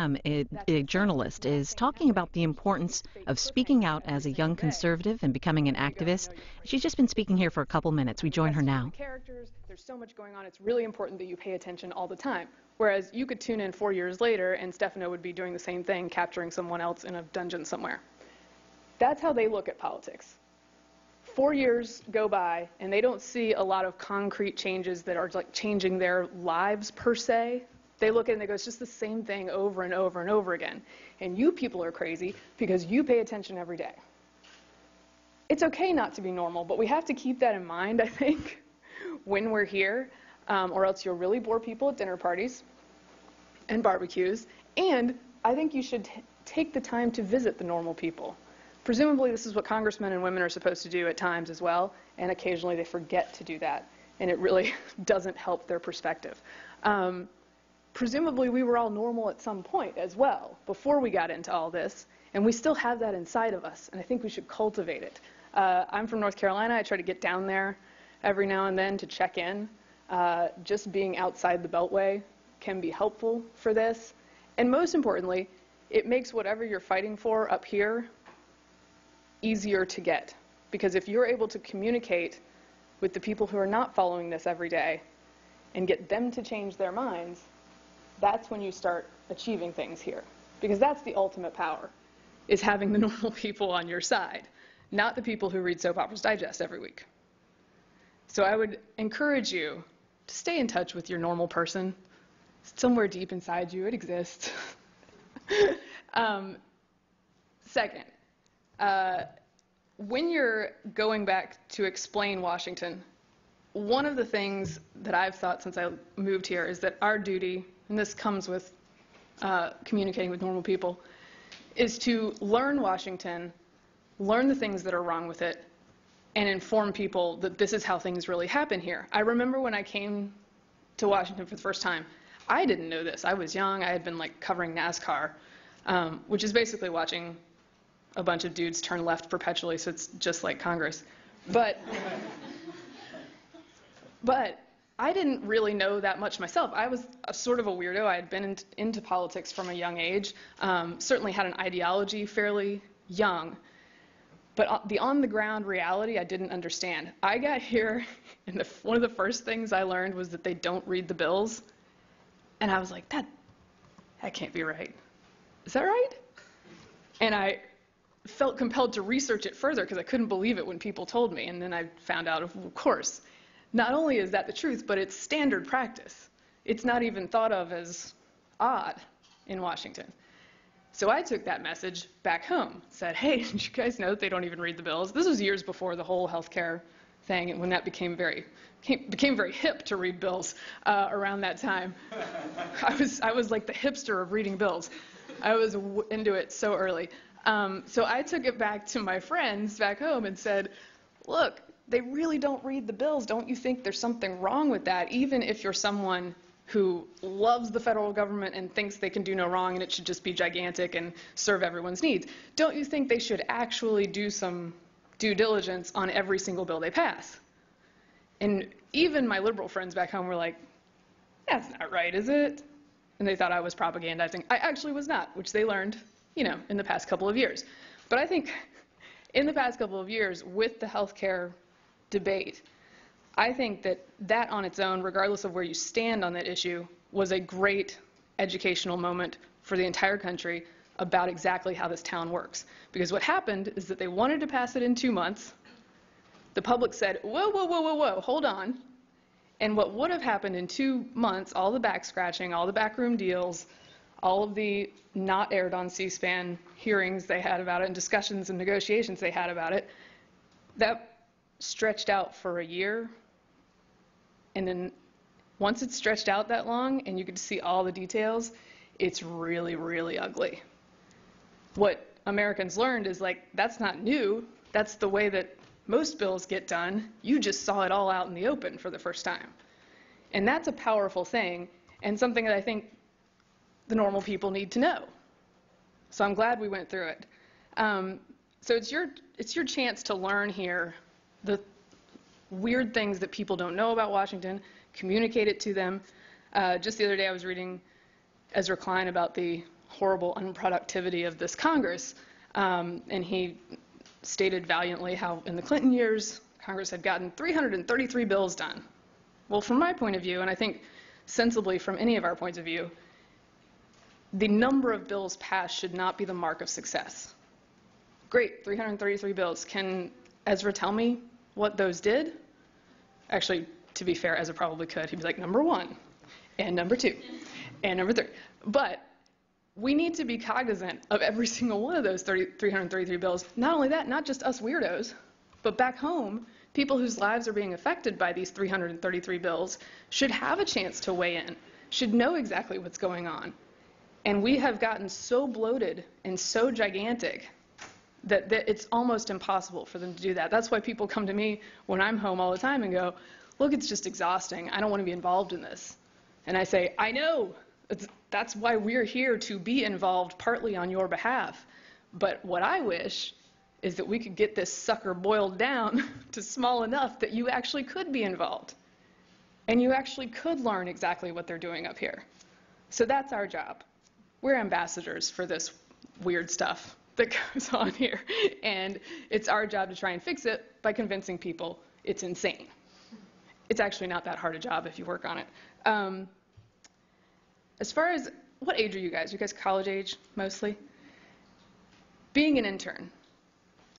Ham, a journalist, is talking about the importance of speaking out as a young conservative and becoming an activist. She's just been speaking here for a couple minutes. We join her now. There's so much going on. It's really important that you pay attention all the time. Whereas you could tune in 4 years later and Stefano would be doing the same thing, capturing someone else in a dungeon somewhere. That's how they look at politics. 4 years go by and they don't see a lot of concrete changes that are like changing their lives per se. They look at it and they go, it's just the same thing over and over and over again. And you people are crazy because you pay attention every day. It's okay not to be normal, but we have to keep that in mind, I think, when we're here, or else you'll really bore people at dinner parties and barbecues. And I think you should take the time to visit the normal people. Presumably this is what congressmen and women are supposed to do at times as well, and occasionally they forget to do that, and it really doesn't help their perspective. Presumably we were all normal at some point as well before we got into all this, and we still have that inside of us, and I think we should cultivate it. I'm from North Carolina. I try to get down there every now and then to check in. Just being outside the Beltway can be helpful for this, and most importantly, it makes whatever you're fighting for up here easier to get, because if you're able to communicate with the people who are not following this every day and get them to change their minds, that's when you start achieving things here. Because that's the ultimate power, is having the normal people on your side, not the people who read Soap Operas Digest every week. So I would encourage you to stay in touch with your normal person. Somewhere deep inside you, it exists. Second, when you're going back to explain Washington, one of the things that I've thought since I moved here is that our duty, and this comes with communicating with normal people, is to learn Washington, learn the things that are wrong with it, and inform people that this is how things really happen here. I remember when I came to Washington for the first time, I didn't know this. I was young. I had been like covering NASCAR, which is basically watching a bunch of dudes turn left perpetually, so it's just like Congress. But I didn't really know that much myself. I was sort of a weirdo. I had been into politics from a young age, certainly had an ideology fairly young, but the on-the-ground reality I didn't understand. I got here, and one of the first things I learned was that they don't read the bills, and I was like, that can't be right. Is that right? And I felt compelled to research it further because I couldn't believe it when people told me, and then I found out, of course, not only is that the truth, but it's standard practice. It's not even thought of as odd in Washington. So I took that message back home, said, hey, did you guys know that they don't even read the bills? This was years before the whole healthcare thing, and when that became very hip to read bills around that time. I was like the hipster of reading bills. I was into it so early. So I took it back to my friends back home and said, look, they really don't read the bills. Don't you think there's something wrong with that, even if you're someone who loves the federal government and thinks they can do no wrong and it should just be gigantic and serve everyone's needs? Don't you think they should actually do some due diligence on every single bill they pass? And even my liberal friends back home were like, that's not right, is it? And they thought I was propagandizing. I actually was not, which they learned, in the past couple of years. But I think in the past couple of years, with the healthcare debate, I think that on its own, regardless of where you stand on that issue, was a great educational moment for the entire country about exactly how this town works. Because what happened is that they wanted to pass it in 2 months. The public said, whoa, whoa, whoa, whoa, whoa, hold on. And what would have happened in 2 months, all the back scratching, all the backroom deals, all of the not aired on C-SPAN hearings they had about it and discussions and negotiations they had about it, that stretched out for a year. And then once it's stretched out that long and you get to see all the details, it's really, really ugly. What Americans learned is that's not new. That's the way that most bills get done. You just saw it all out in the open for the first time. And that's a powerful thing and something that I think the normal people need to know. So I'm glad we went through it. So it's your chance to learn here the weird things that people don't know about Washington, communicate it to them. Just the other day I was reading Ezra Klein about the horrible unproductivity of this Congress. And he stated valiantly how in the Clinton years, Congress had gotten 333 bills done. Well, from my point of view, and I think sensibly from any of our points of view, the number of bills passed should not be the mark of success. Great, 333 bills. Can Ezra tell me what those did? Actually, to be fair, Ezra probably could. He'd be like, number 1, and number 2, and number 3. But we need to be cognizant of every single one of those 333 bills. Not only that, not just us weirdos, but back home, people whose lives are being affected by these 333 bills should have a chance to weigh in, should know exactly what's going on. And we have gotten so bloated and so gigantic that it's almost impossible for them to do that. That's why people come to me when I'm home all the time and go, look, it's just exhausting. I don't want to be involved in this. And I say, I know. That's why we're here, to be involved partly on your behalf. But what I wish is that we could get this sucker boiled down to small enough that you actually could be involved. And you actually could learn exactly what they're doing up here. So that's our job. We're ambassadors for this weird stuff that goes on here. And it's our job to try and fix it by convincing people it's insane. It's actually not that hard a job if you work on it. As far as, what age are you guys? You guys college age, mostly? Being an intern.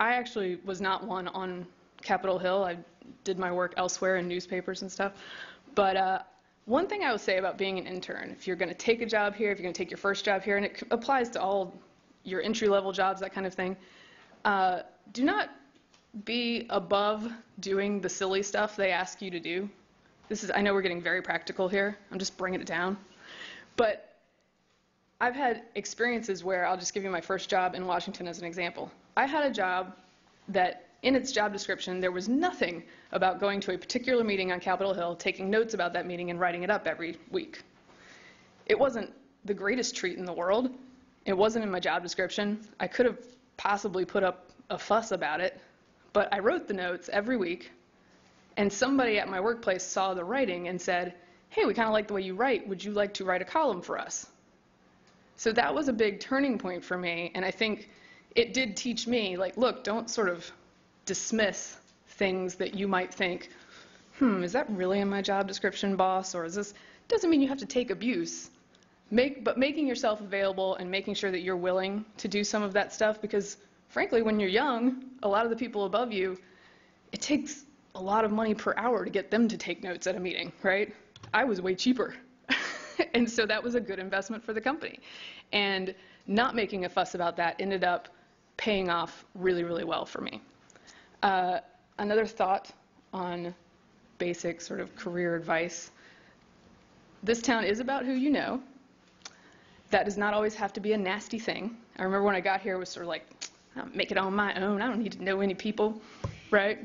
I actually was not one on Capitol Hill. I did my work elsewhere in newspapers and stuff. But one thing I will say about being an intern, if you're going to take a job here, if you're going to take your first job here, and it applies to all your entry-level jobs, that kind of thing, do not be above doing the silly stuff they ask you to do. I know we're getting very practical here. I'm just bringing it down. But I've had experiences where, I'll just give you my first job in Washington as an example. I had a job that in its job description, there was nothing about going to a particular meeting on Capitol Hill, taking notes about that meeting, and writing it up every week. It wasn't the greatest treat in the world. It wasn't in my job description. I could have possibly put up a fuss about it, but I wrote the notes every week, and somebody at my workplace saw the writing and said, hey, we kind of like the way you write. Would you like to write a column for us? So that was a big turning point for me, and I think it did teach me, like, look, don't sort of dismiss things that you might think, is that really in my job description, boss? Or is this, doesn't mean you have to take abuse. But making yourself available and making sure that you're willing to do some of that stuff, because frankly, when you're young, a lot of the people above you, it takes a lot of money per hour to get them to take notes at a meeting, right? I was way cheaper. And so that was a good investment for the company. And not making a fuss about that ended up paying off really, really well for me. Another thought on basic sort of career advice. This town is about who you know. That does not always have to be a nasty thing. I remember when I got here, it was sort of like, I'll make it on my own. I don't need to know any people, right?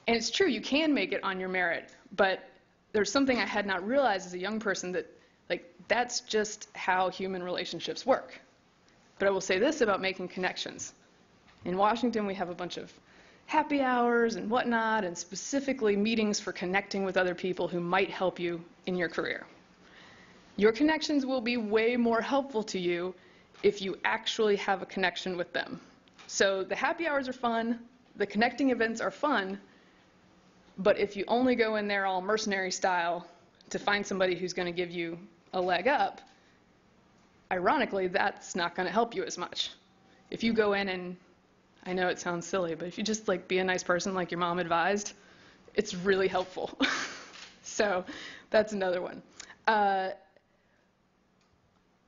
And it's true, you can make it on your merit, but there's something I had not realized as a young person, that like that's just how human relationships work. But I will say this about making connections. In Washington, we have a bunch of happy hours and whatnot, and specifically meetings for connecting with other people who might help you in your career. Your connections will be way more helpful to you if you actually have a connection with them. So the happy hours are fun, the connecting events are fun, but if you only go in there all mercenary style to find somebody who's going to give you a leg up, ironically, that's not going to help you as much. If you go in and, I know it sounds silly, but if you just like be a nice person like your mom advised, it's really helpful. So that's another one.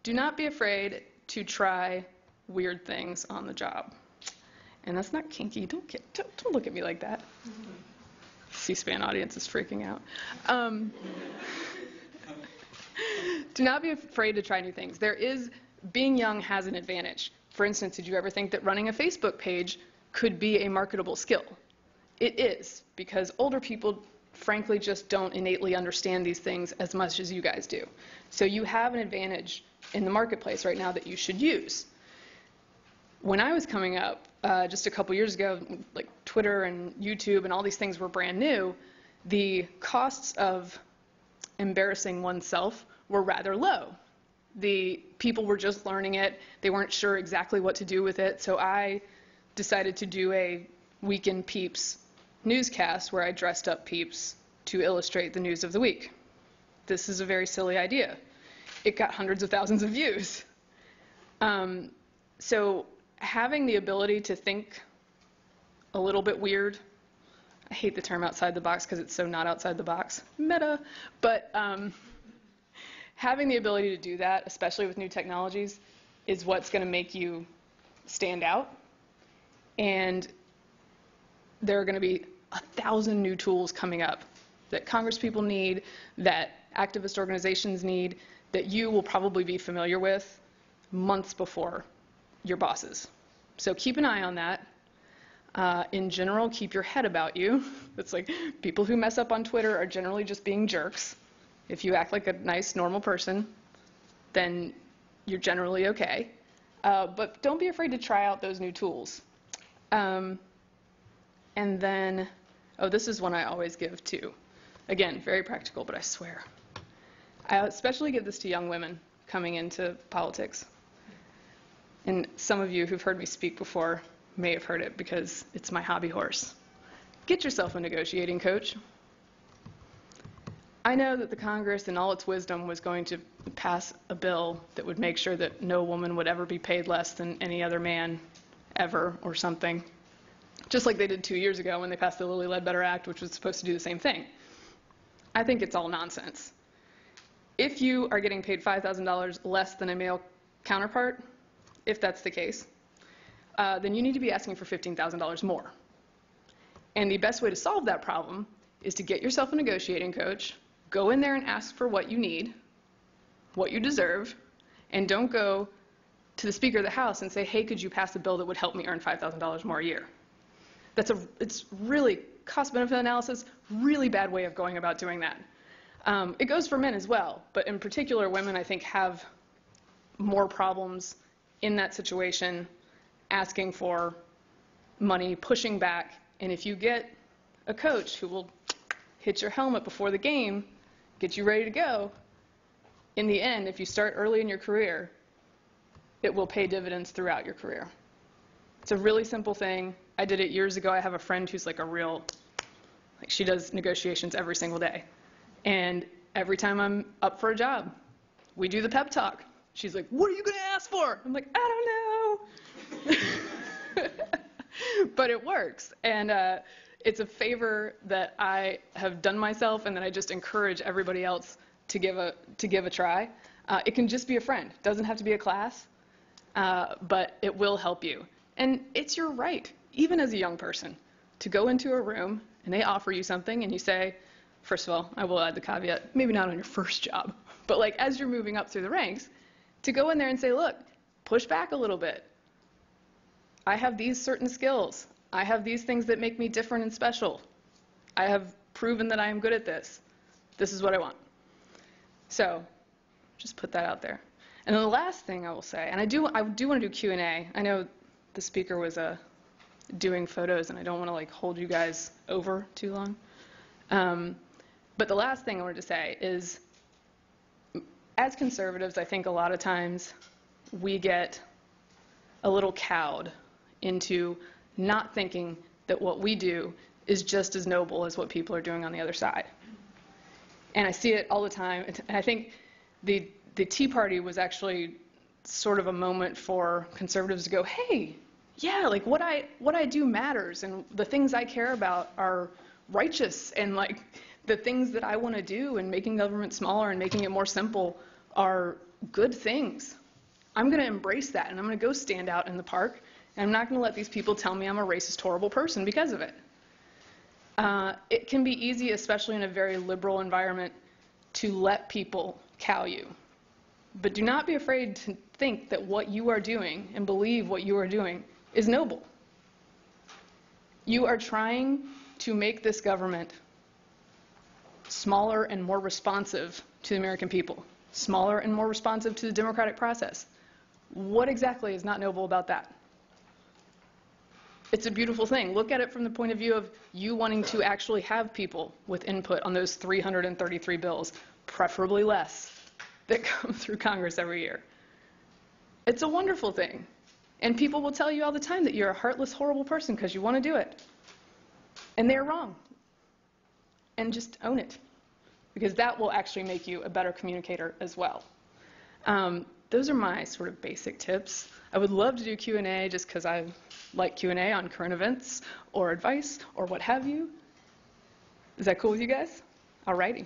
Do not be afraid to try weird things on the job. And that's not kinky. Don't look at me like that. C-SPAN audience is freaking out. Do not be afraid to try new things. Being young has an advantage. For instance, did you ever think that running a Facebook page could be a marketable skill? It is, because older people frankly just don't innately understand these things as much as you guys do. So you have an advantage in the marketplace right now that you should use. When I was coming up, just a couple years ago, like Twitter and YouTube and all these things were brand new, the costs of embarrassing oneself were rather low. The people were just learning it. They weren't sure exactly what to do with it. So I decided to do a Week in Peeps newscast where I dressed up Peeps to illustrate the news of the week. This is a very silly idea. It got hundreds of thousands of views. So having the ability to think a little bit weird, I hate the term outside the box because it's so not outside the box, meta, but having the ability to do that, especially with new technologies, is what's going to make you stand out. And there are going to be 1,000 new tools coming up that congresspeople need, that activist organizations need, that you will probably be familiar with months before your bosses. So keep an eye on that. In general, keep your head about you. It's like people who mess up on Twitter are generally just being jerks. If you act like a nice, normal person, then you're generally okay. But don't be afraid to try out those new tools. And then, oh, this is one I always give too. Again, very practical, but I swear. I especially give this to young women coming into politics. And some of you who've heard me speak before may have heard it because it's my hobby horse. Get yourself a negotiating coach. I know that the Congress, in all its wisdom, was going to pass a bill that would make sure that no woman would ever be paid less than any other man ever or something. Just like they did 2 years ago when they passed the Lilly Ledbetter Act, which was supposed to do the same thing. I think it's all nonsense. If you are getting paid $5,000 less than a male counterpart, if that's the case, then you need to be asking for $15,000 more. And the best way to solve that problem is to get yourself a negotiating coach, go in there and ask for what you need, what you deserve, and don't go to the Speaker of the House and say, hey, could you pass a bill that would help me earn $5,000 more a year? It's really cost-benefit analysis, really bad way of going about doing that. It goes for men as well, but in particular, women, I think, have more problems in that situation, asking for money, pushing back, and if you get a coach who will hit your helmet before the game, get you ready to go, in the end, if you start early in your career, it will pay dividends throughout your career. It's a really simple thing. I did it years ago. I have a friend who's like she does negotiations every single day. And every time I'm up for a job, we do the pep talk. She's like, what are you going to ask for? I'm like, I don't know. But it works. And it's a favor that I have done myself and that I just encourage everybody else to give a try. It can just be a friend. It doesn't have to be a class, but it will help you. And it's your right, even as a young person, to go into a room and they offer you something and you say, first of all, I will add the caveat, maybe not on your first job, but like as you're moving up through the ranks, to go in there and say, look, push back a little bit. I have these certain skills. I have these things that make me different and special. I have proven that I am good at this. This is what I want. So just put that out there. And then the last thing I will say, and I do want to do Q&A. I know the speaker was doing photos, and I don't want to like hold you guys over too long. But the last thing I wanted to say is, as conservatives, I think a lot of times we get a little cowed into not thinking that what we do is just as noble as what people are doing on the other side. And I see it all the time. And I think the Tea Party was actually sort of a moment for conservatives to go, hey, yeah, like what I do matters, and the things I care about are righteous, and like the things that I want to do and making government smaller and making it more simple are good things. I'm going to embrace that, and I'm going to go stand out in the park, and I'm not going to let these people tell me I'm a racist, horrible person because of it. It can be easy, especially in a very liberal environment, to let people cow you. But do not be afraid to think that what you are doing and believe what you are doing is noble. You are trying to make this government smaller and more responsive to the American people, smaller and more responsive to the democratic process. What exactly is not noble about that? It's a beautiful thing. Look at it from the point of view of you wanting to actually have people with input on those 333 bills, preferably less. that come through Congress every year. It's a wonderful thing. And people will tell you all the time that you're a heartless, horrible person because you want to do it. And they're wrong. And just own it, because that will actually make you a better communicator as well. Those are my sort of basic tips. I would love to do Q&A just because I like Q&A on current events or advice or what have you. Is that cool with you guys? Alrighty.